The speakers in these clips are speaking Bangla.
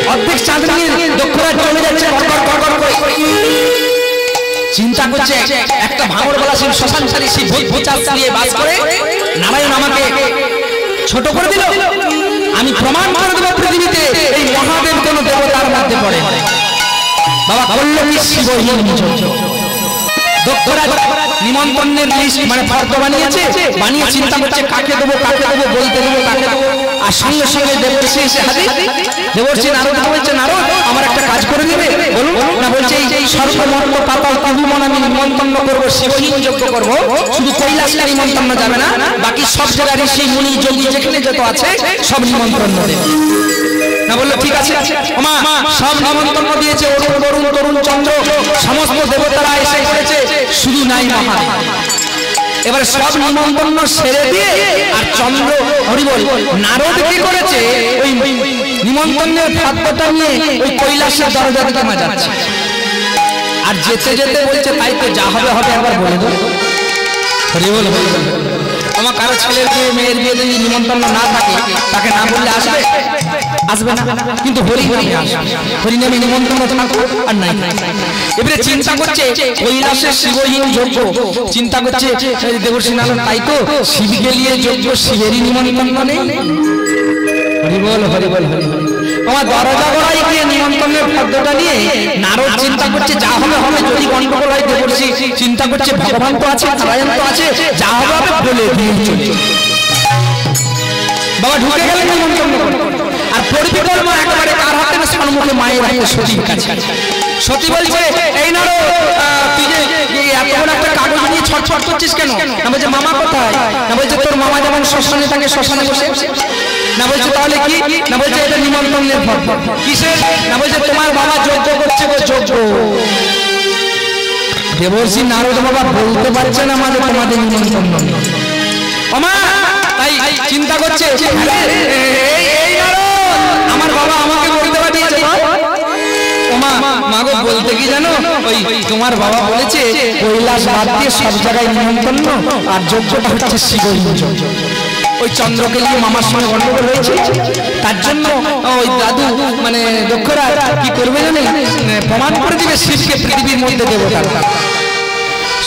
অর্ধেক চাঁদ নিয়ে দক্ষরাজ চলে যাচ্ছে চিন্তা করছে একটা ভাঙড় শিব শ্মশানচারী শিব ভূত নিয়ে বাস করে নারায়ণ আমাকে ছোট করে দিল আমি প্রমাণ করে দেব পৃথিবীতে এই মহাদেব কোন দেবতার মধ্যে পড়ে বাবা বলল কি শিবহীন দক্ষরাজ নিমন্ত্রণের লিস্ট মানে ফর্দ বানিয়ে চিন্তা করছে কাকে দেবো বলতে দেবো কাকে দেবো আর সঙ্গে সঙ্গে দেবর্ষি এসে হাজির দেবর্ষি নারদ বলছে নারদ আমার একটা কাজ করে দিবে বলুন না বলছে এই সর্বমর্ত পাতাল তবুমন আমি নিমন্ত্রণ করবো শিবহীন যজ্ঞ করবো শুধু কৈলাসে নিমন্ত্রণ যাবে না বাকি সব জায়গায় ঋষি মুনি যোগী যেখানে যত আছে সব নিমন্ত্রণ দেবে না বললো ঠিক আছে ওমা সব নিমন্ত্রণ দিয়েছে অরুণ বরুণ তরুণ চন্দ্র সমস্ত দেবতারা এসে পড়েছে শুধু নাই মহাদেব এবারে সব নিমন্ত্রণ সেরে দিয়ে আর চন্দ্র হরিবল নারদ কি করেছে ওই নিমন্ত্রণের খাদ্যটা নিয়ে ওই কৈলাসের দরজা দিকে যাচ্ছে আর যেতে যেতে বলছে তাই তো যা হবে হবে একবার বলে দেবো হরিবল আমার কারো ছেলের বিয়ে মেয়ের বিয়ে যদি নিমন্ত্রণ না থাকে তাকে না বললে আসবে না কিন্তু হরিনামে নিমন্ত্রণ থাকো আর নাই এবারে চিন্তা করছে কৈলাসের শিবহীন যজ্ঞ চিন্তা করছে দেবর্ষি নারায়ণ তাই তো শিবকে নিয়ে যজ্ঞ শিবেরই নিমন্ত্রণ নেই হরিবল হরিবল হরিবল আমার দরজা গড়াই গিয়ে নিমন্ত্রণের পদ্মটা নিয়ে নারদ চিন্তা করছে যা হবে হবে যদি গন্ডগোল হয় দেবর্ষি চিন্তা করছে ভগবান তো আছে নারায়ণ তো আছে যা হবে হবে বলে দিয়ে বাবা ঢুকে গেলেন নিমন্ত্রণ আর পরিকল্পনা একেবারে কার হাতে না সম্মুখে মায়ের হাতে সতীর কাছে সতী বলছে এই নারদ তুই যে এত বড় একটা কাগজ নিয়ে ছটছট করছিস কেন না বলছে মামা কোথায় না বলছে তোর মামা যেমন শ্মশানে থাকে শ্মশানে বসে না বলছে তাহলে কি না বলছে এটা নিমন্ত্রণের ফল কিসের না বলছে তোমার বাবা যজ্ঞ করছে যজ্ঞ দেবর্ষি নারদ বাবা বলতে পারছে না আমাদের তোমাদের নিমন্ত্রণ ওমা তাই চিন্তা করছে এই নারদ আমার বাবা আমাকে বলতে পাঠিয়েছে ওমা মাগো বলতে কি জানো ওই তোমার বাবা বলেছে কৈলাস বাদ দিয়ে সব জায়গায় নিমন্ত্রণ আর যজ্ঞটা হচ্ছে শিবহীন যজ্ঞ ওই চন্দ্রকে নিয়ে মামার সঙ্গে গন্ডগোল হয়েছে তার জন্য ওই দাদু মানে দক্ষরাজ কি করবে জানেন প্রমাণ করে দিবে শিবকে পৃথিবীর মধ্যে দেবতা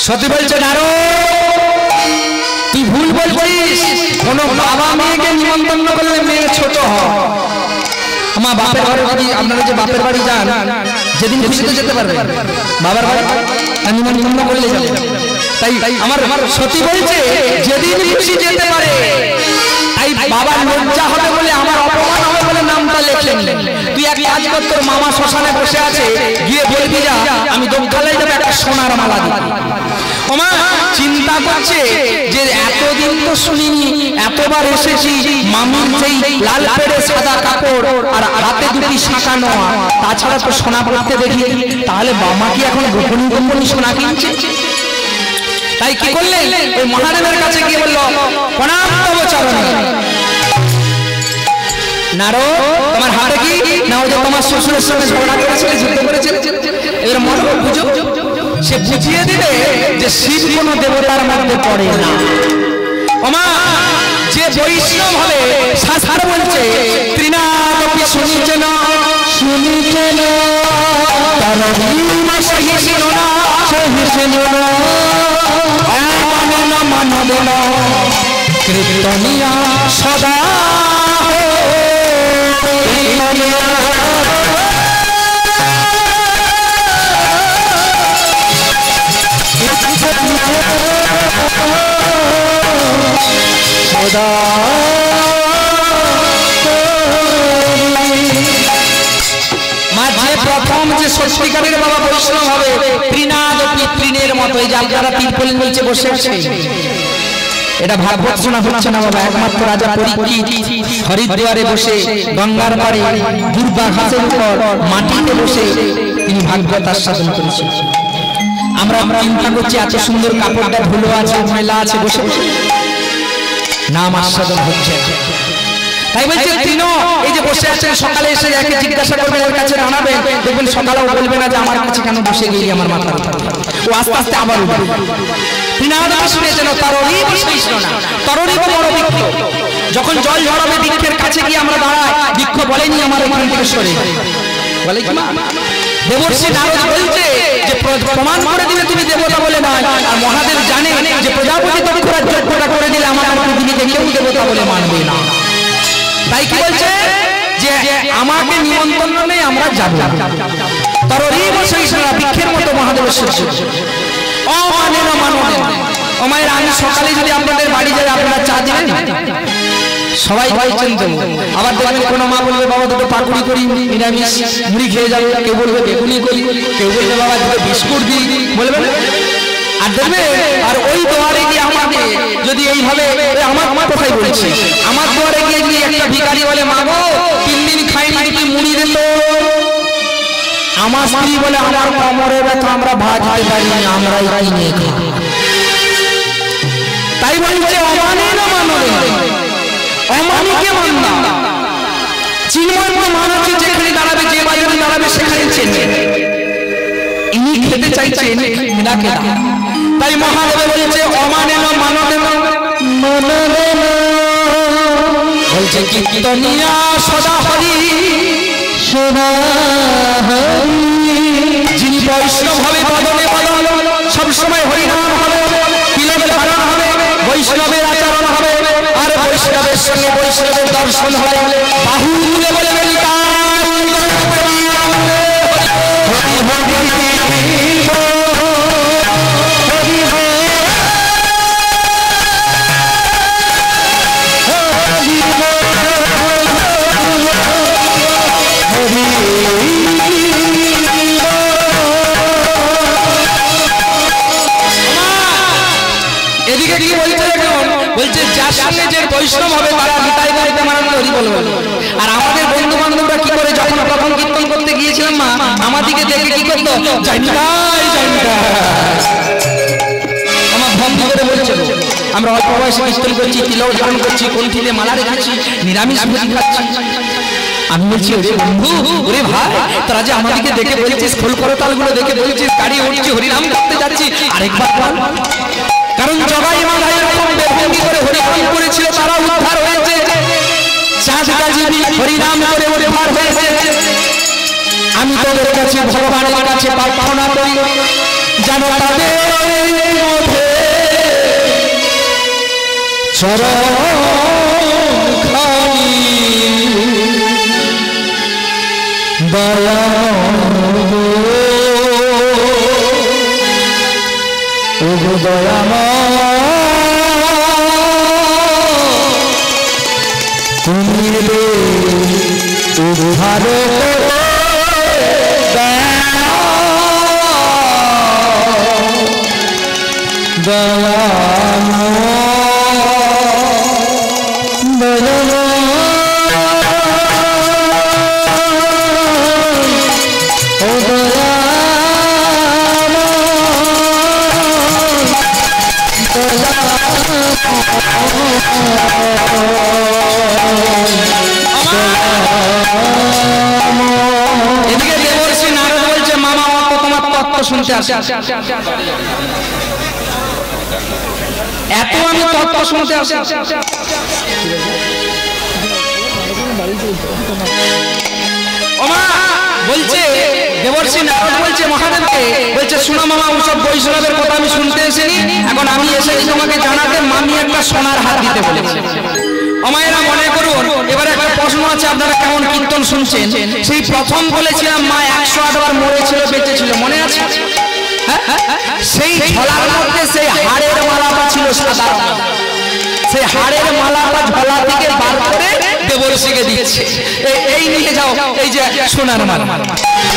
সতী বলছে নারদ তুই ভুল বলছিস কোন বাবা মেয়েকে নিমন্ত্রণ করলে মেয়ে ছোট হয় আমার বাপের ঘরে যদি আপনারা যে বাপের বাড়ি যান যেদিন খুশি তো যেতে পারবে বাবার বাড়ি নিমন্ত্রণ করলে যাবে তাই আমার সতী বলছে যেদিন খুশি যেতে পারে তাই বাবার লজ্জা হবে বলে আমার অপমান হবে বলে নামটা লেখেন তুই এক কাজ কর তোর মামা শ্মশানে বসে আছে গিয়ে বলবি যা আমি দক্ষালয়ে যাবে একটা সোনার মালা দিই ওমা চিন্তা করছে যে এতদিন তো শুনিনি এতবার এসেছি মামির সেই লাল পেড়ে সাদা কাপড় আর হাতে দুটি শাঁখা নোয়া তাছাড়া তো সোনা পড়তে দেখি তাহলে বাবা কি এখন গোপনী গোপনী সোনা কিনছে তাই কি করলেন ওই মহাদেবের কাছে গিয়ে বলল প্রণাম তব চরণে নারদ তোমার হাতে কি না ওই যে তোমার শ্বশুরের সঙ্গে ঝগড়া করেছিলে যুদ্ধ করেছিলে এর মনে বুঝো সে বুঝিয়ে দিবে যে শিব কোন দেবতার মধ্যে পড়ে না ওমা যে বৈষ্ণব হবে শাস্ত্র বলছে ত্রিনাদপি শুনিছেন তার মহিমা সহিষ্ণু না মানব না কীর্তনিয়া সদা প্রথম যে সত্যিকারের বাবা বৈষ্ণব হবে ত্রিনাদপি তৃণের মতো এই যে আপনারা তিরপলের নিচে বসে আছে এটা ভাগবত শোনা হচ্ছে না বাবা একমাত্র রাজা পরীক্ষিত হরিদ্বারে বসে গঙ্গার পাড়ে দুর্বা ঘাসের উপর মাটিতে বসে তিনি ভাগবত আস্বাদন করেছেন আমরা চিন্তা করছি এত সুন্দর কাপড়টা ধুলো আছে ময়লা আছে বসে বসে নাম আস্বাদন হচ্ছে তাই বলছে তিনো এই যে বসে আছেন সকালে এসে একে জিজ্ঞাসা করবেন এর কাছে জানাবেন দেখবেন সকালেও বলবে না যে আমার কাছে কেন বসে গেলি আমার মাথা ও আস্তে আস্তে আবার উঠবে ত্রিনাদপি শুনেছেন তরণীব সহিষ্ণু না তরণীব বড় বৃক্ষ যখন জল ঝরাবে বৃক্ষের কাছে গিয়ে আমরা দাঁড়াই বৃক্ষ বলেনি আমার এখান থেকে সরে বলে কি মা? দেবর্ষি নারদ বলছে যে প্রমাণ করে দিলে তুমি দেবতা বলে নয়, আর মহাদেব জানে যে প্রজাপতি দক্ষরাজ যজ্ঞটা করে দিলে আমার পৃথিবীতে কেউ দেবতা বলে মানবে না। তাই কি বলছে যে আমাকে নিমন্ত্রণ নেই, আমরা যাব। তার বৃক্ষের মতো মহাদেবের শিষ্য অমানে না মানবে। ও মায়ের, আমি সকালে যদি আপনাদের বাড়ি যাই আপনারা চা দিবেন? সবাই বলছেন তো। আবার দেখবেন কোনো মা বলবে বাবা দুটো পাকুড়ি করি, নিরামিষ মুড়ি খেয়ে যাবে, কেউ বলবে বেগুনি করি, কেউ বলবে বাবা দুটো বিস্কুট দিই, বলবেন। আর দেখবে আর ওই দোয়ারে গিয়ে আমাকে যদি এইভাবে, আমার কথাই বলছি, আমার দোয়ারে গিয়ে যদি একটা ভিখারি বলে মা গো 3 দিন খাইনি তুমি মুড়ি দিত, আমার স্ত্রী বলে আমার কোমরে ব্যথা, আমরা ভাজতে পারি না, আমরাই কিনে খাই। তাই বলছে অমানে না মানবে, অমানিকে মাননা। চিন্ময় মানুষ যেখানে দাঁড়াবে, যে বাজারে দাঁড়াবে সেখানে চেনে, ইনি খেতে চাইছেন এনাকে না। তাই মহাদেব বলছে অমানে না মানবে না, মানবে না। বলছে কীর্তনিয়া সদা হরি সদা হরি, যিনি বৈষ্ণব হবে বদনে বদন, সবসময় হরিনাম হবে, তিলক ধারণ হবে, বৈষ্ণবের আচরণ হবে, আর বৈষ্ণবের সঙ্গে বৈষ্ণবের দর্শন হবে। বাহু তুলে বলে বৈষ্ণব হবে তারা নিতাই গাইতে মানন্দ হরি বল। আর আমাদের বন্ধু বান্ধবরা কি করে, যখন প্রথম কীর্তন করতে গিয়েছিলাম মা, আমাদেরকে দেখে কি করতো, আমার বন্ধু করে বলছিল আমরা অল্প বয়সে কীর্তন করছি, তিলক ধারণ করছি, কণ্ঠিতে মালা রেখেছি, নিরামিষ ভোজন খাচ্ছি। আমি বলছি ওরে বন্ধু, ওরে ভাই, তোরা যে আমাদেরকে দেখে বলছিস, খোল করতালগুলো দেখে বলছিস, গাড়ি উঠছি, হরিনাম করতে যাচ্ছি, আরেকবার বল। কারণ জগাই মালা এরকম বেভঙ্গি করে হরিনাম করেছিল, তারা উদ্ধার হয়েছে। চাঁদ গাজী হরিনাম করে উদ্ধার হয়েছে। আমি তোদের কাছে ভগবানের কাছে প্রার্থনা করি, যেন তাদের মধ্যে চরণখানি দয়া তুমি উদ্ধার এদিকে দেবর্ষি নারদ বলছে মামা তোমার তত্ত্ব শুনতে আসে, এত আমি তত্ত্ব শুনতে আসি। বলছে দেবর্ষি নারদ বলছে মহাদেবকে, বলছে শোনো মামা, ওসব বৈষ্ণবের কথা আমি শুনতে এসেছি, এখন আমি এসেছি তোমাকে জানাতে মামি একটা সোনার হাত দিতে বলেছে। আমায়েরা মনে করুন, এবারে একটা প্রশ্ন আছে, আপনারা কেমন কীর্তন শুনছেন? সেই প্রথম বলেছিলাম মা 108 বার মরেছিল, বেঁচে ছিল, মনে আছে? সেই ঝোলার মধ্যে সেই হাড়ের মালাটা ছিল সাদা, সেই হাড়ের মালাটা ঝোলা থেকে বার করে দেবর্ষিকে দিচ্ছে, এই নিয়ে যাও, এই যে সোনার মালা।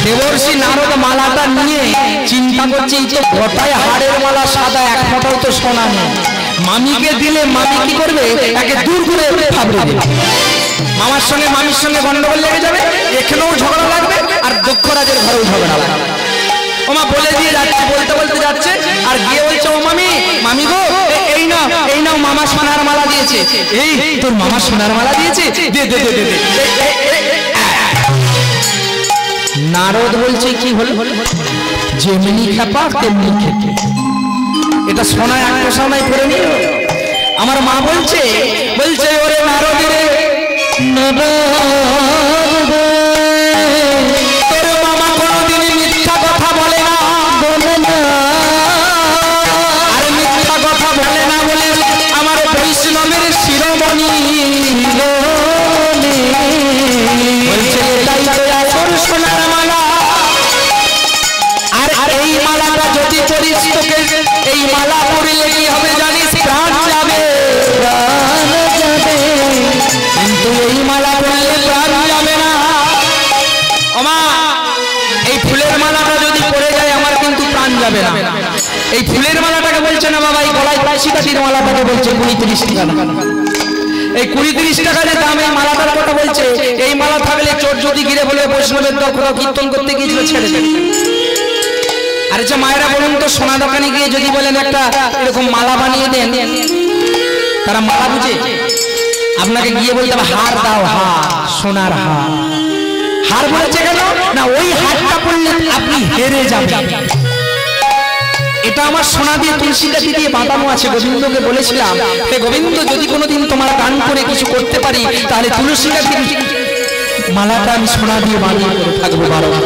দেবর্ষি নারদ মালাটা নিয়ে চিন্তা করছে, এই তো গোটাই হাড়ের মালা সাদা, এক ফোঁটাও তো সোনা নেই, মামিকে দিলে মামি কি করবে, একে দূর করে ফাবড়ে দেবে, মামার সঙ্গে মামির সঙ্গে গন্ডগোল লেগে যাবে, এখানেও ঝগড়া লাগবে, আর দক্ষরাজের ঘরেও ঝগড়া লাগবে। ওমা বলে দিয়ে যাচ্ছে, বলতে বলতে যাচ্ছে, আর গিয়ে বলছে ও মামি, মামি গো এই নাও মামা সোনার মালা দিয়েছে, এই তোর মামা সোনার মালা দিয়েছে, দে দে দে দে। নারদ বলছে কি হল, যেমনি খাপা তেমনি খেতে, এটা সোনায় একটা সোনায় করে নিও। আমার মা বলছে ওরে নারদ রে, তোর যাবে না। এই ফুলের মালাটাকে বলছে না বাবা, এই গলায় তুলসী কাঠির মালাটাকে বলছে 20-30 টাকা। এই 20-30 টাকা যে দাম এই মালাটার কথা বলছে, এই মালা থাকলে চোর যদি গিরে বলে বৈষ্ণবের দল কোথাও কীর্তন করতে গিয়েছিল ছেড়ে দেবে। আর আচ্ছা মায়েরা বলুন তো, সোনা দোকানে গিয়ে যদি বলেন একটা এরকম মালা বানিয়ে দেন, তারা মালা বুঝে? আপনাকে গিয়ে বলতে হবে হার দাও, হার, সোনার হার। হার বলেছে কেন না, ওই হারটা পড়লে আপনি হেরে যাবেন। এটা আমার সোনা দিয়ে তুলসী কাঠি দিয়ে বাঁধানো আছে। গোবিন্দকে বলেছিলাম, হে গোবিন্দ, যদি কোনোদিন তোমার গান করে কিছু করতে পারি, তাহলে তুলসী কাঠির মালাটা আমি সোনা দিয়ে বানিয়ে করে থাকবো 12 মাস।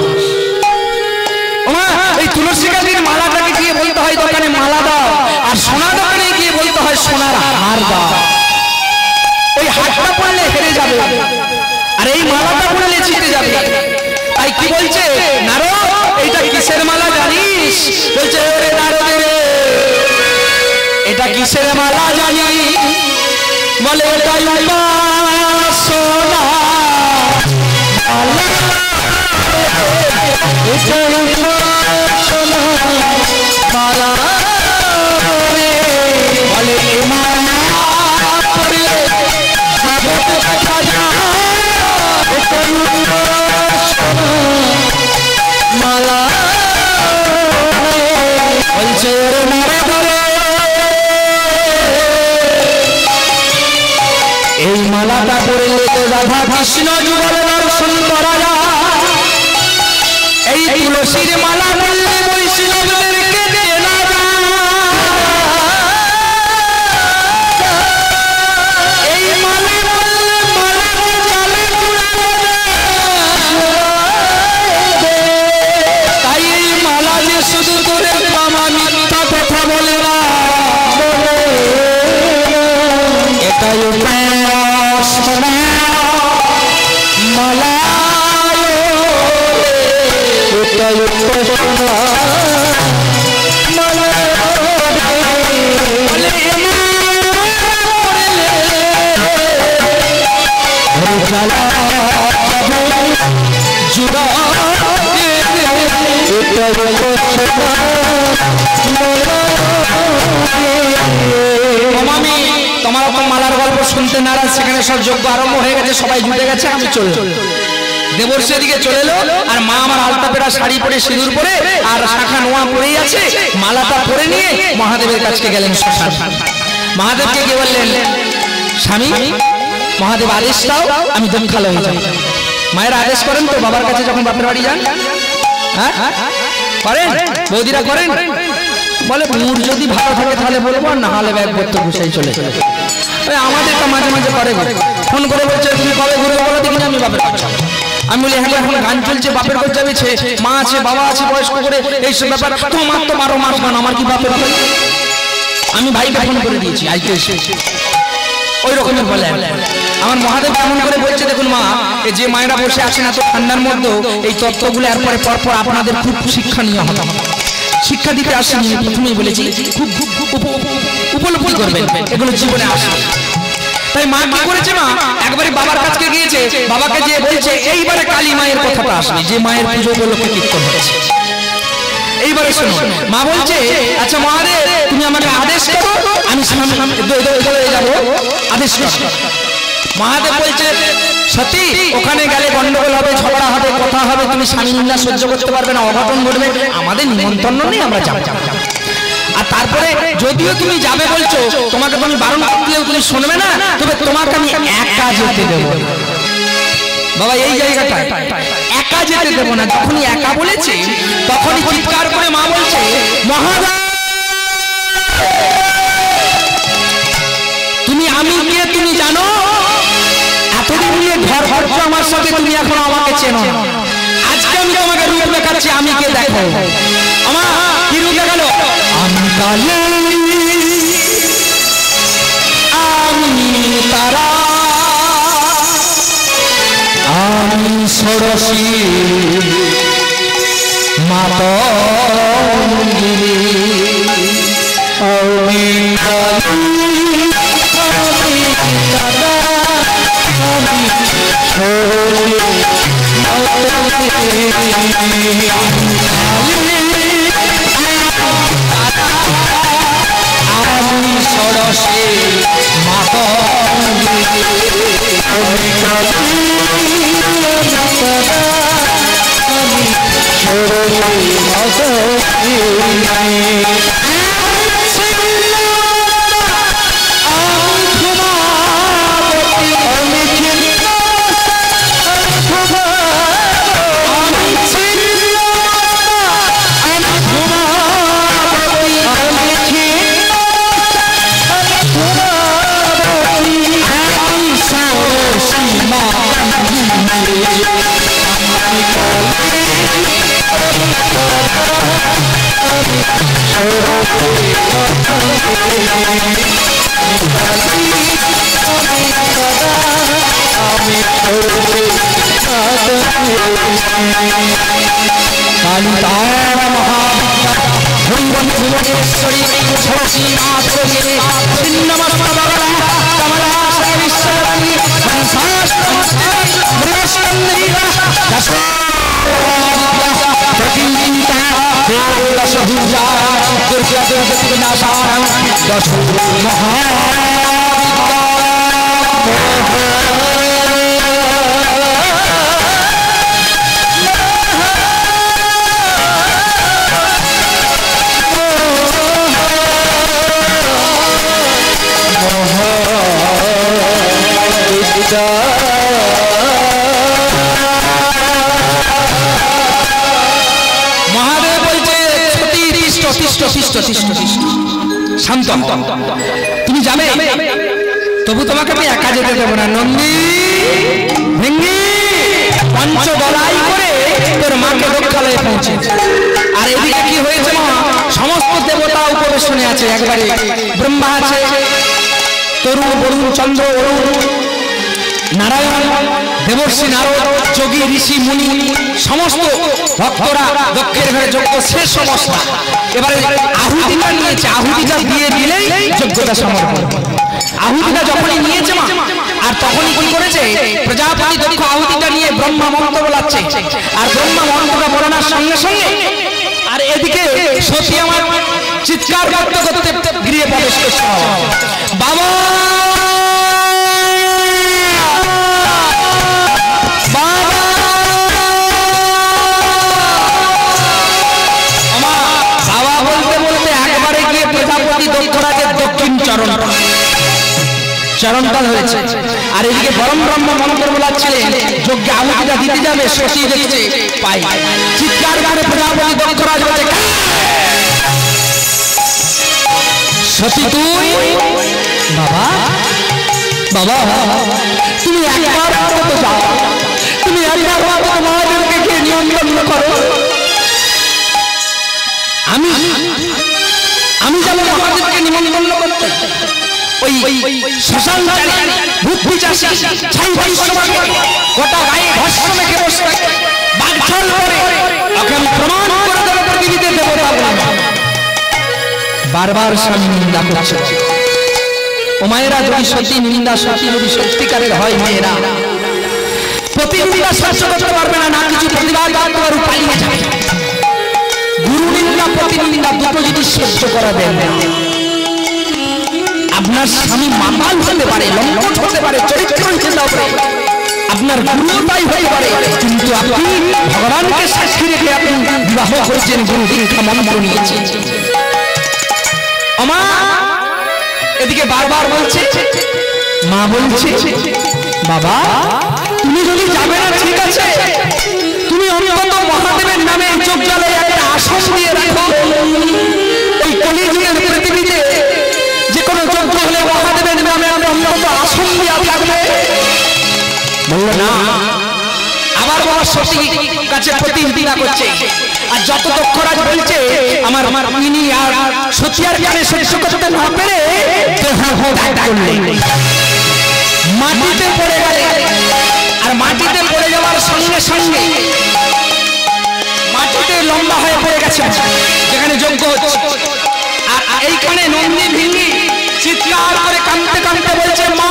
এই তুলসী কাঠির মালাটাকে গিয়ে বলতে হয় দোকানে মালা দাও, আর সোনা দোকানে গিয়ে বলতে হয় সোনার হার দাও। ওই হারটা পড়লে হেরে যাবে, আর এই মালাটা পড়লে জিতে যাবে। তাই কি বলছে নারদ, এইটা কিসের মালা জানিস? বলছে ওরে নারদ রে, এটা কিসের মালা জানিস? বলে এটা সোনা মালা, সোনা মালা রে। বলে মালা বলছে এই মালাটা পড়লে তো রাধা কৃষ্ণ যুগল দর্শন করা যায়। এই তুলসীর মালা বললে বৈষ্ণবদেরকে চেনা যায়। এই মালা বললে মালা জালে তাই এই মালা যে শুধু করে মামা মিথ্যা কথা বলে না, এটাই সোনা মালা, এটাই সোনা মালা। তোমার মালার গল্প শুনতে নারাজ, সেখানে সব যজ্ঞ আরম্ভ হয়ে গেছে, সবাই জুটে গেছে, আমি চলে দেবর্ষি দিকে চলে এলো। আর মা আমার আলতা পেরা শাড়ি পরে সিঁদুর পরে আর শাখা নোয়া পরেই আছে, মালাটা পরে নিয়ে মহাদেবের কাছে গেলেন শ্মশান। মহাদেবকে গিয়ে বললেন, স্বামী মহাদেব আদেশ দাও, আমি দমখালো হয়ে যাই। মায়েরা আদেশ করেন তো বাবার কাছে যখন বাপের বাড়ি যান? হ্যাঁ করেন, বৌদিরা করেন? বলে মুড যদি ভালো থাকে তাহলে বলবো, আর না হলে ব্যাগ ভর্তি গুছাই চলে যাবে। আমাদেরটা মাঝে মাঝে করে, ফোন করে বলছে তুমি কবে ঘুরবে বলো দেখিনি, আমি বাপের কাছে। আমি বলি হ্যাঁ এখন গান চলছে, বাপের ঘর যাবে, মা আছে বাবা আছে বয়স্ক করে, এইসব ব্যাপার তোমার তো 12 মাস গান, আমার কি বাপের হবে? আমি ভাইকে ফোন করে দিয়েছি আজকে এসে, ওই রকমের বলে। আমার মহাদেব এমন করে বলছে, দেখুন মা, এই যে মায়েরা বসে আছেন এত ঠান্ডার মধ্যে, এই তত্ত্বগুলো এরপরে পরপর আপনাদের খুব শিক্ষণীয় হবে। শিক্ষা দিতে আসেনি, প্রথমেই বলেছি খুব উপলব্ধি করবেন, এগুলো জীবনে আসে। তাই মা কি করেছে, মা একবারে বাবার কাছে গিয়েছে, বাবাকে যে বলছে এইবারে কালী মায়ের কথাটা আসবে, যে মায়ের পুজো উপলক্ষে কীর্তন হচ্ছে। এইবারে শোনো, মা বলছে আচ্ছা মহাদেব তুমি আমাকে আদেশ করো, আমি যাবো, আদেশ করো। মহাদেব বলছে সত্যি ওখানে গেলে গন্ডগোল হবে, ঝগড়া হবে, কথা হবে, তুমি স্বামী নিন্দা সহ্য করতে পারবে না, অঘটন ঘটবে, আমাদের নিমন্ত্রণ নেই, আমরা যাবো। আর তারপরে যদিও তুমি যাবে বলছো, তোমাকে তো আমি বারণ করলেও তুমি শুনবে না, তবে তোমাকে আমি একা যেতে দেবো। বাবা এই জায়গাটা একা যেতে দেবো না। যখনই একা বলেছে তখনই চিৎকার করে মা বলছে মহাদেব তুমি আমি কে তুমি জানো? এতদিন নিয়ে ঘর ঘরছো আমার সাথে, তুমি এখন আমাকে চেনো না। আজকে আমি তোমাকে রূপ দেখাচ্ছি, আমি কে দেখো। আমার কি রূপ দেখালো? আমি কালী, আমি তারা, আমি ষোড়শী মাতঙ্গিনী, আমি কালী, আমি তারা, আমি ষোড়শী মাতঙ্গিনী, আমি কালী, ষোড়শে মাতঙ্গী कालिदार महाविद्या भृंगन भुवनेश्वरी षोडशी मातृके छिन्नमस्तबला कमलासय विश्ववती संसाष्टमस्तरी मृगस्कन्धीरा दशविद्या प्रकीर्तिता दशभुजा दुर्गा दुर्गतिविनाशानं दशो महाविद्या महादेव बोलते शांत তুমি যাবে তবু তোমাকে আমি একা যেতে দেব না নন্দী ভেঙ্গি পঞ্চদলাই করে তোর মাকে রক্ষালয়ে পৌঁছে আর এদিকে কি হয়েছে মা সমস্ত দেবতা উপবেশনে আছে একবারে ব্রহ্মা আছে তরুণ বরুণ চন্দ্র অরুণ নারায়ণ দেবর্ষি নারদ যোগী ঋষি মুনি সমস্ত ভক্তরা দক্ষের ঘরে যজ্ঞ শেষ অবস্থা এবারে আহুতিটা নিয়েছে আহুতিটা দিয়ে দিলেই যজ্ঞটা সমাপন আহুতিটা যখনই নিয়েছে মা আর তখনই কি করেছে প্রজাপতি দক্ষ আহুতিটা নিয়ে ব্রহ্মা মন্ত্র বলাচ্ছে আর ব্রহ্মা মন্ত্রটা বলানোর সঙ্গে সঙ্গে আর এদিকে সতী আমার চিৎকার করতে করতে গৃহে প্রবেশ করছে বাবা চরণকাল হয়েছে আর এদিকে পরম ব্রহ্ম মন্ত্র বলাচ্ছিলেন যজ্ঞে আহুতিটা দিতে যাবে শশী দেখছে পাই চিৎকার করে প্রজাপতি দক্ষরাজ বলে শশী তুই বাবা বাবা তুমি একবার তো যাও তুমি একবার মহাদেবকে গিয়ে নিয়ন্ত্রণ করো আমি আমি যাবো মহাদেবকে নিমন্ত্রণ করতে ওই শ্মশান ভূত পিশাচ ছাই বৈষ্ণবকে গোটা গায়ে ভস্ম মেখে বসে বাকছল করে ওকে আমি প্রমাণ করে দেব পৃথিবীতে দেবতা বলে বারবার স্বামী নিন্দা করছে ও মায়েরা যদি সত্যি নিন্দা সত্যি যদি সত্যিকারের হয় মেয়েরা প্রতিনিন্দা সহ্য করতে পারবে না না কিছু প্রতিবাদ করতে পারবে পালিয়ে যাবে গুরু নিন্দা প্রতিনিন্দা দুটো যদি সহ্য করা দেয় না আপনার স্বামী মাতাল হতে পারে লম্পট হতে পারে চরিত্রহীন হতে পারে আপনার গুরুতাই হতে পারে কিন্তু আপনি ভগবানকে সাক্ষী রেখে আপনি বিবাহ করেছেন গুরু দীক্ষা মন্ত্র নিয়েছেন মা এদিকে বারবার বলছে মা বলছে বাবা তুমি যদি যাবে না ঠিক আছে তুমি অন্তত মহাদেবের নামে যজ্ঞালয়ে একটা আসন দিয়ে রাখো এই কলিযুগের পৃথিবীতে যে কোনো যজ্ঞ হলে মহাদেবের নামে আমি অন্তত আসন দিয়ে থাকবে বললো না আবার বাবা সতী কাছে প্রতিনিধিতা করছে আর যত দক্ষরাজ বলছে আমার মিনি আর সতী আর কানে সহ্য করতে না পেরে মাটিতে পড়ে গেলে আর মাটিতে পড়ে যাওয়ার সঙ্গে সঙ্গে মাটিতে লম্বা হয়ে পড়ে গেছে যেখানে যজ্ঞ হচ্ছে আর এইখানে নন্দী ভিঙ্গি চিৎকার করে কাঁদতে কাঁদতে বলছে মা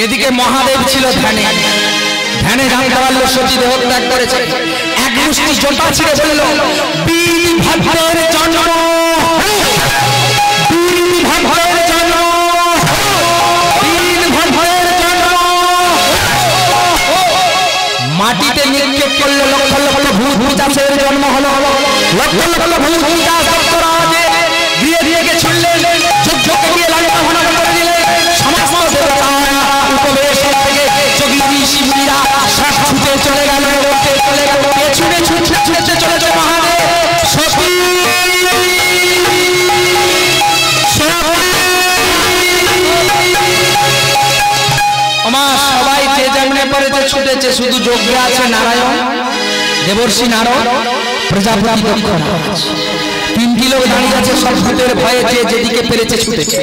এদিকে মহাদেব ছিল ধ্যানে ধ্যানে জানতে পারলো সতী দেহ ত্যাগ করেছে। এক মুষ্টি জটা ছিঁড়ে বলল, বীরভদ্রের জন্ম, বীরভদ্রের জন্ম, বীরভদ্রের জন্ম। মাটিতে নিক্ষেপ করলো, লক্ষ লক্ষ ভূত পিশাচের জন্ম হলো, লক্ষ লক্ষ ভূত পিশাচ দপ্তরাজে দিয়ে দিয়ে ছুড়লেন, যজ্ঞকে দিয়ে লঙ্কা ভনন করে দিলেন। সমস্ত দেবতারা উপবেশ থেকে যোগী ঋষি মুনিরা সব ছুটে চলে গেল, ছুটে ছুটে ছুটে চলেছে মহাদেব। সতী আমার সবাই যে যেমনে পড়েছে ছুটেছে, শুধু যজ্ঞে আছে নারায়ণ, দেবর্ষি নারদ, প্রজাপতি দক্ষ। তিনটি লোক দাঁড়িয়ে আছে সব ভূতের ভয়ে, যে যেদিকে পেরেছে ছুটেছে।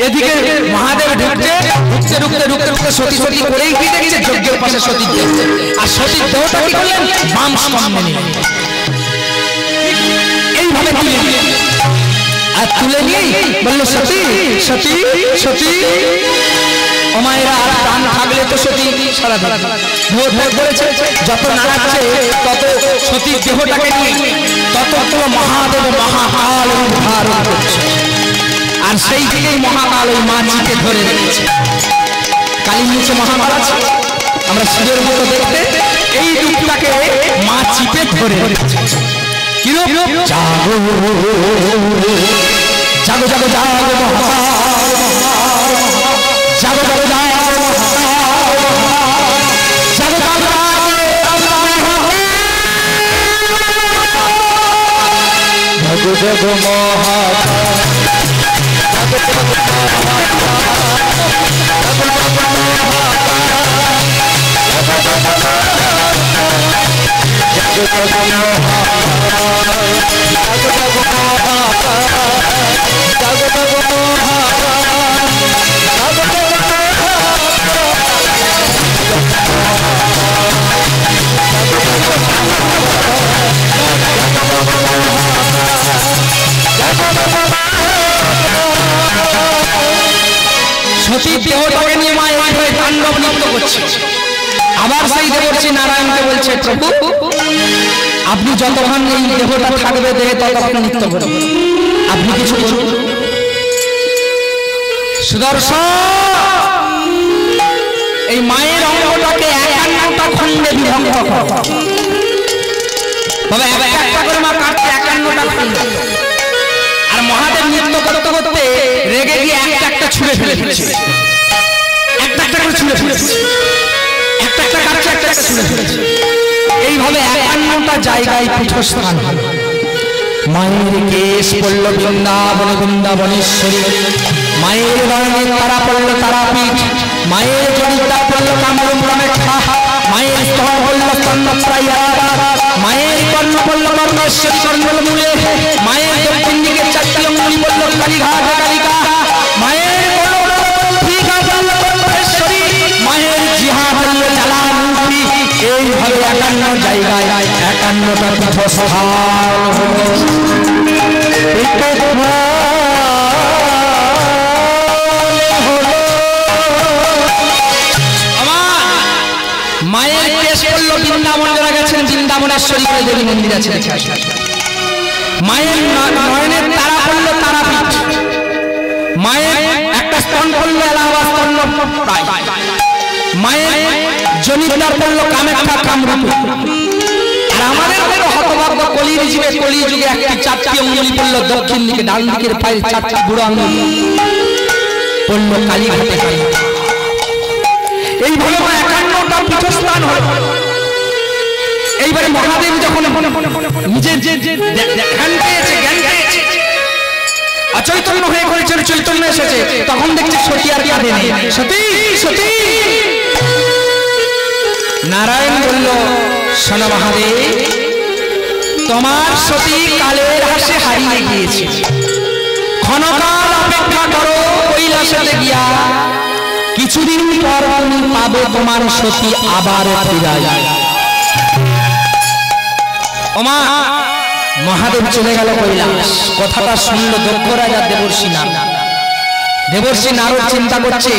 এদিকে মহাদেব ঢুকতে ঢুকতে ঢুকতে ঢুকতে ঢুকতে সতী সতী করেই কি দেখছে, যজ্ঞের পাশে সতী দেখছে। আর সতীর দেহটা কি করলেন, বাম স্কন্ধে নিলেন, এইভাবে তুলে নিলেন। আর তুলে নিয়ে বলল, সতী সতী সতী। ও মায়েরা, আর প্রাণ থাকলে তো সতী সারা ভোর ভোর করেছে, যত নাড়াচ্ছে তত সতীর দেহটাকে নিয়ে তত মহাদেব মহাকাল উদ্ধার করছে। আর সেই দিকেই মহাকাল ওই মাঝিকে ধরে রেখেছে। কালীর নিচে মহাকাল আছে, আমরা শিবের মতো দেখতে, এই রূপটাকে মা চিপে ধরে রেখেছে। কিরূপ? জাগো জাগো জাগো জাগো জাগো জাগো জাগো জগ মহা সতীর দেহটাকে নিয়ে মা এইভাবে তাণ্ডব নৃত্য করছে। আবার সেই দেবর্ষি নারায়ণকে বলছে, প্রভু আপনি যতক্ষণ এই দেহটা থাকবে দেহে ততক্ষণ নৃত্য করবেন, আপনি কিছু করুন। সুদর্শন এই মায়ের অঙ্গটাকে 51টা খণ্ডে বিভক্ত কর। তবে একটা করে মা কাটছে 51টা খণ্ড। আর মহাদেব নৃত্য করতে করতে রেগে গিয়ে একটা একটা ছুঁড়ে ফেলে দিচ্ছে, একটা একটা করে ছুঁড়ে ফেলেছে, একটা একটা কাটছে, একটা একটা ছুঁড়ে ফেলেছে। এইভাবে 51টা জায়গায় পীঠস্থান। মায়ের কেশ পড়ল বৃন্দাবন বৃন্দাবনেশ্বরী, মায়ের নয়নে তারা পড়ল তারাপীঠ, মায়ের জনিতা পড়ল কামরূপ কামাখ্যা, মায়ের স্তন পড়ল স্তন্যপ্রায়ারাবাদ, মায়ের কর্ণ পড়ল কর্ণেশ্বরী কর্ণমূলে, মায়ের দক্ষিণ দিকে 4টি অঙ্গুলি পড়ল কালীঘাট কালিকা, মায়ের মায়ের জিহা পড়ল জ্বালামুখী। এইভাবে 51 জায়গায় 51টা পীঠস্থান মায়ের কেশ পড়ল বৃন্দাবন, যারা গেছেন বৃন্দাবনেশ্বরী দেবী মন্দির আছে। মায়ের নয়নের তারা পড়ল তারাপীঠ, মায়ের একটা স্তন পড়ল এলাহাবাদ স্তন্য প্রায়, মায়ের জনিতার পড়ল কামাখ্যা কামরূপ। আর আমাদের হতভাগ্য কলির যুগে, কলি যুগে একটি 4টি অঙ্গুলি পড়ল দক্ষিণ দিকে, ডান দিকের পায়ে 4টি বুড়ো আঙ্গুলি পড়ল কালীঘাটে কালিকা। এইভাবে 51টা পীঠস্থান হল। এইবারে মহাদেব যখন নিজের জ্ঞান পেয়েছে, অচৈতন্য হয়ে করেছেন, চৈতন্য এসেছে, তখন দেখছে সতী আর কাঁদে নেই। সতী সতী। নারায়ণ বলল, শোনো মহাদেব, তোমার সতী কালের হাসে হারিয়ে গিয়েছে, ক্ষণকাল অপেক্ষা করো, কৈলাসেতে গিয়া কিছুদিন পর তুমি পাবে তোমার সতী আবার ফিরায়। ওমা মহাদেব চলে গেল কৈলাস। কথাটা শুনল দক্ষ রাজা দেবর্ষি নারদ। দেবর্ষি নারদ চিন্তা করছে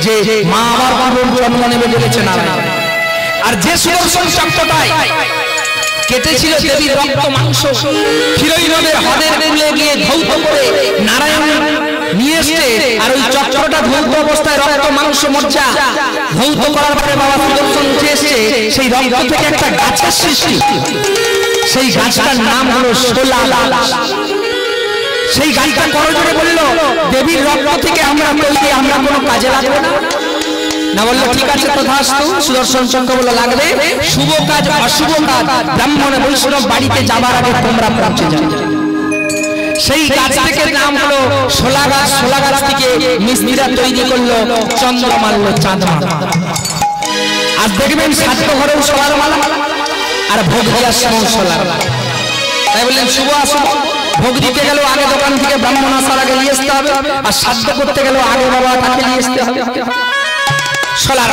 যে মা আবার কখন জন্ম নেবে বলেছে নারায়ণ। আর যে সুদর্শন চক্রটায় কেটেছিল দেবীর রক্ত মাংস ক্ষীরই নদের হ্রদের কূলে গিয়ে ধৌত করে নারায়ণ নিয়ে এসছে। আর ওই চক্রটা ধৌত অবস্থায় রক্ত মাংস মজ্জা ধৌত করার পরে বাবা সুদর্শন উঠে এসছে। সেই রক্ত থেকে একটা গাছের সৃষ্টি, সেই গাছটার নাম হলো শোলা। সেই গাছটা করজোড়ে বলল দেবীর রক্ত থেকে আমরা তৈরি, আমরা কোনো কাজে লাগবে না। না বললো ঠিক আছে তথাস্তু। সুদর্শন চক্র বলে লাগবে, শুভ কাজ অশুভ কাজ ব্রাহ্মণ বৈষ্ণব বাড়িতে যাবার আগে তোমরা পৌঁছে যাও। সেই গাছ থেকে নাম হলো শোলা গাছ। শোলা গাছ থেকে মিস্ত্রিরা তৈরি করলো চন্দ্রমাল্য চাঁদমালা। আর দেখবেন সাধ্য ঘরেও শোলার মালা আর ভোগ দেওয়ার সময় শোলার মালা। তাই বললেন শুভ অশুভ। ভোগ দিতে গেলেও আগে দোকান থেকে ব্রাহ্মণ আসার আগে নিয়ে আসতে হবে, আর সাধ্য করতে গেলেও আগে বাবা তাকে নিয়ে আসতে হবে শোলার।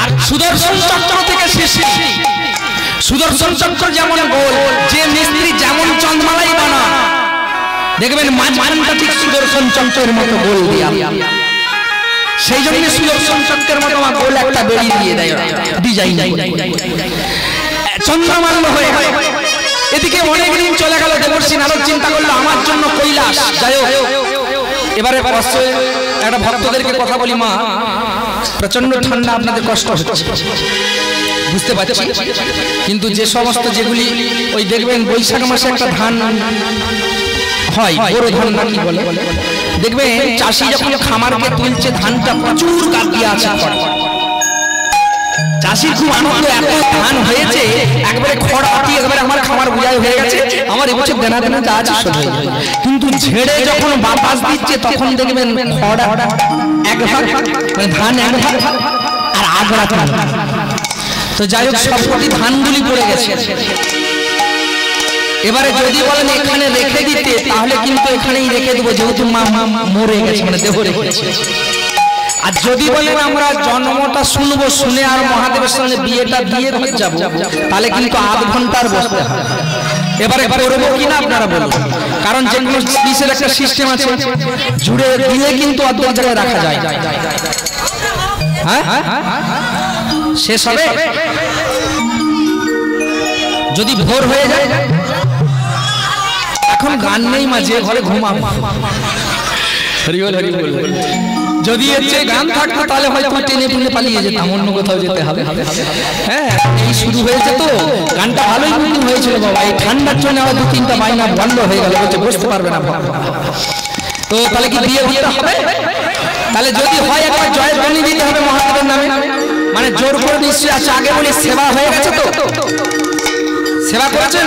আর সুদর্শন চক্র থেকে সৃষ্টি। সুদর্শন চক্র যেমন গোল, যে মিস্ত্রি যেমন চন্দ্রমালাই বানা দেখবেন মাঝখানটা ঠিক সুদর্শন চক্রের মতো গোল দিয়া। সেই জন্য সুদর্শন চক্রের মতো গোল একটা বেরি দিয়ে দেয় ডিজাইন চন্দ্রমাল্য হয়ে। এদিকে অনেক দিন চলে গেল, দেবর্ষি নারদ চিন্তা করলো আমার জন্য কৈলাস। যাই হোক এবারে একটা ভক্তদেরকে কথা বলি, মা প্রচন্ড ঠান্ডা, আপনাদের কষ্ট হচ্ছে বুঝতে পারছি, কিন্তু যে সমস্ত যেগুলি ওই দেখবেন বৈশাখ মাসে একটা ধান হয়, বড় ধান নাকি বলে, দেখবেন চাষি যখন খামারকে তুলছে ধানটা প্রচুর গাছ দিয়ে আছে, চাষির খুব আনন্দ, এত ধান হয়েছে একবারে খড় আটি একবারে আমার খামার বুঝাই হয়ে গেছে, আমার এবছর দেনা দেনা যা আছে সব হয়ে যাবে। কিন্তু ঝেড়ে যখন বাতাস দিচ্ছে তখন দেখবেন খড় এক ভাগ, মানে ধান এক ভাগ আর আগড়া ধান। তো যাই হোক সবকটি ধানগুলি পড়ে গেছে। এবারে যদি বলেন এখানে রেখে দিতে, তাহলে কিন্তু এখানেই রেখে দেবো, যেহেতু মা মরে গেছে, মানে দেহ রেখেছে। আর যদি বলেন আমরা জন্মটা শুনবো, শুনে আর মহাদেবের সঙ্গে বিয়েটা দিয়ে যাবো, তাহলে কিন্তু আধ ঘন্টার বসতে হবে। এবারে করবো কিনা আপনারা বলবেন, কারণ যে কোনো জিনিসের একটা সিস্টেম আছে, জুড়ে দিলে কিন্তু অর্ধেক জায়গায় রাখা যায়। হ্যাঁ শেষ হবে যদি ভোর হয়ে যায়। এখন গান নেই মাঝে ঘরে ঘুমাবো, যদি এসে গান থাকতো তাহলে হয়তো টেনে টুনে পালিয়ে যেতাম, অন্য কোথাও যেতে হবে। হ্যাঁ এই শুরু হয়েছে তো, গানটা ভালোই বুকিং হয়েছিল বাবা, এই ঠান্ডার জন্য আবার দু তিনটা বাইনা বন্ধ হয়ে গেল, বলছে বসতে পারবে না। তো তাহলে কি বিয়ে দিতে হবে? তাহলে যদি হয় একবার জয়ধ্বনি দিতে হবে মহাদেবের নামে, মানে জোর করে নিশ্চয়ই আছে। আগে বলি সেবা হয়ে গেছে তো, সেবা করেছেন?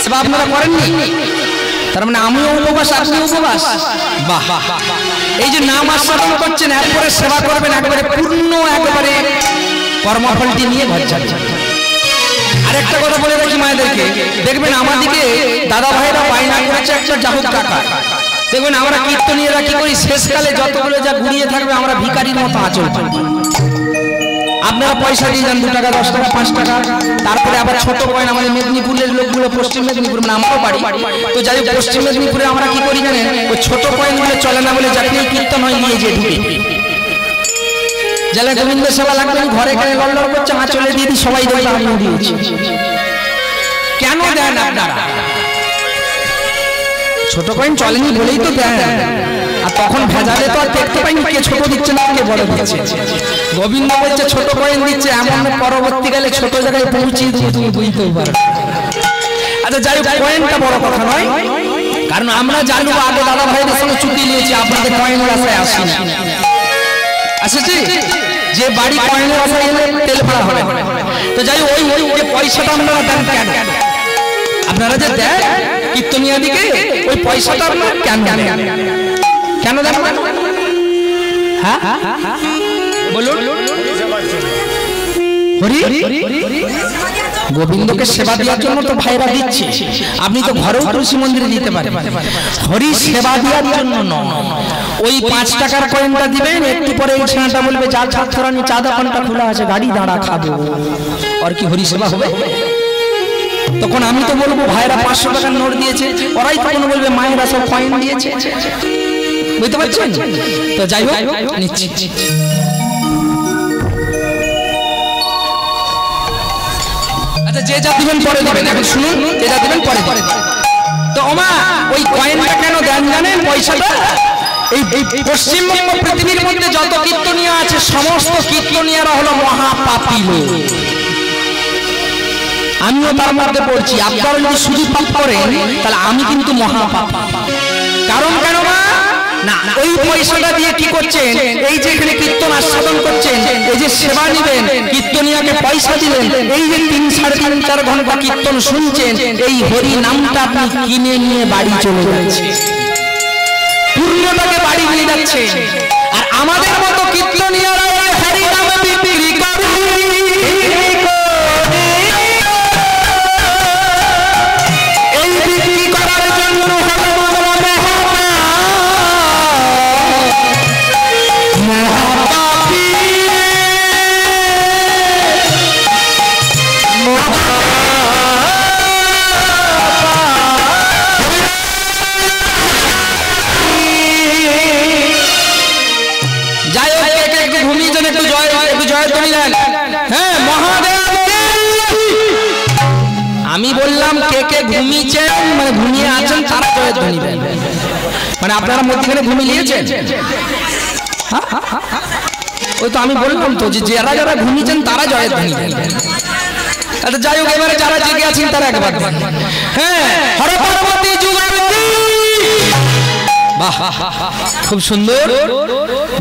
সেবা আপনারা করেননি? তার মানে আমিও উপবাস, আপনিও উপবাস। বাহ, এই যে নাম আস্বাদন করছেন, একবারে সেবা করবেন, একবারে পূর্ণ একবারে কর্মফলটি নিয়ে ঘর যাচ্ছেন। আরেকটা কথা বলে রাখি মায়েদেরকে, দেখবেন আমাদেরকে দাদা ভাইরা বায়না করেছে একটা যাহুক টাকা, দেখবেন আমরা কীর্তনীয়রা কি করি, শেষকালে যতগুলো যা ঘুরিয়ে থাকবে আমরা ভিখারির মতো আচরণ করি। আপনারা পয়সা দিয়ে যান, 2 টাকা 10 টাকা 5 টাকা, তারপরে আবার ছোট কয়েন। আমাদের মেদিনীপুরের লোকগুলো, পশ্চিম মেদিনীপুর মানে আমারও বাড়ি, তো যাই হোক পশ্চিম মেদিনীপুরে আমরা কি করি জানেন, ওই ছোট কয়েন গুলো চলে না বলে যাকে কীর্তন হয় নিয়ে যে ঢুকে জেলা গোবিন্দ সেবা লাগবে, ঘরে ঘরে লড়লড় করছে, চলে দিয়ে দিই, সবাই দেখবে আমিও দিয়েছি। কেন দেন আপনারা? ছোট কয়েন চলেনি বলেই তো দেন, আর তখন ভেজালে তো আর দেখতে পাইনি কে ছোট দিচ্ছে না কে বড় দিচ্ছে। গোবিন্দ বলছে ছোট কয়েন দিচ্ছে, এমন পরবর্তীকালে ছোট জায়গায় পৌঁছিয়ে দিয়ে তুমি বুঝতেও পারো। আচ্ছা যাই হোক, কয়েনটা বড় কথা নয়, কারণ আমরা জানবো আগে দাদা ভাইদের সঙ্গে চুক্তি নিয়েছি, আপনাদের কয়েনের আশায় আসি না। আসেছি যে বাড়ি কয়েনের আশায় এলে তেল ভাড়া হবে। তো যাই হোক ওই যে পয়সাটা আপনারা দেন কেন? আপনারা যে দেন কীর্তনিয়া দিকে, ওই পয়সাটা আপনারা কেন দেন? হ্যাঁ বলুন। গোবিন্দকে সেবা দেওয়ার জন্য তো ভাইরা দিচ্ছে, আপনি তো ঘরেও তুলসী মন্দিরে দিতে পারেন। হরি সেবা দেওয়ার জন্য নয়, ওই 5 টাকার কয়েনটা দিবেন, একটু পরে এই ছেলেটা বলবে যা ছাত্রানি চা দোকানটা খোলা আছে, গাড়ি দাঁড়া খাবো, আর কি হরি সেবা হবে? তখন আমি তো বলবো ভাইরা 500 টাকার নোট দিয়েছে, ওরাই তখন বলবে মায়েরা সব কয়েন দিয়েছে। বুঝতে পারছেন? তো যাই হোক নিচ্ছি। আচ্ছা যে যা দিবেন পরে দিবেন, এখন শুনুন, যে যা দিবেন পরে দিবেন। তো ওমা ওই কয়েনটা কেন দেন জানেন? পয়সাটা এই পশ্চিমবঙ্গ পৃথিবীর মধ্যে যত কীর্তনিয়া আছে সমস্ত কীর্তনিয়ারা হলো মহাপাপী লোক। আমিও তার মধ্যে পড়ছি। আপনারা যদি শুধু পাপ করেন তাহলে আমি কিন্তু মহাপাপী। কারণ কেন না, ওই পয়সাটা দিয়ে কি করছেন? এই যে এখানে কীর্তন আস্বাদন করছেন, এই যে সেবা নিবেন, কীর্তনিয়াকে পয়সা দিলেন, এই যে 3, 3.5, 4 ঘন্টা কীর্তন শুনছেন, এই হরি নামটা আপনি কিনে নিয়ে বাড়ি চলে যাচ্ছে, পূর্ণটাকে বাড়ি নিয়ে যাচ্ছে। আর আমাদের মতো কীর্তনিয়ারা হরি নাম বিক্রি করে, এই বিক্রি করার জন্য আমি বললাম কে কে ঘুমিয়েছেন, মানে ঘুমিয়ে আছেন তারা জয়ধ্বনি দেন। মানে আপনারা মধ্যখানে ঘুমিয়ে নিয়েছেন? ওই তো আমি বললাম তো যে যারা যারা ঘুমিয়েছেন তারা জয়ধ্বনি দেন। আচ্ছা যাই হোক, এবারে যারা জেগে আছেন তারা একবার দেন। হ্যাঁ, হর পার্বতী যুগাবতী। বাহ, খুব সুন্দর।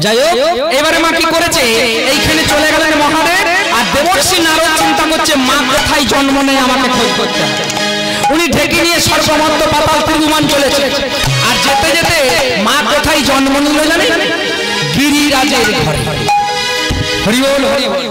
যাই হোক, এবারে মা কি করেছে? এইখানে চলে গেলেন মহাদেব, আর দেবর্ষি নারদ চিন্তা করছে মা কোথায় জন্ম নেয় আমাকে খোঁজ করতে হবে। উনি ঢেকে নিয়ে সর্বমত্ত পাতাল ত্রিভুবন চলেছে। আর যেতে যেতে মা কোথায় জন্ম নিল জানেন? গিরিরাজের ঘরে। হরি বল হরি বল।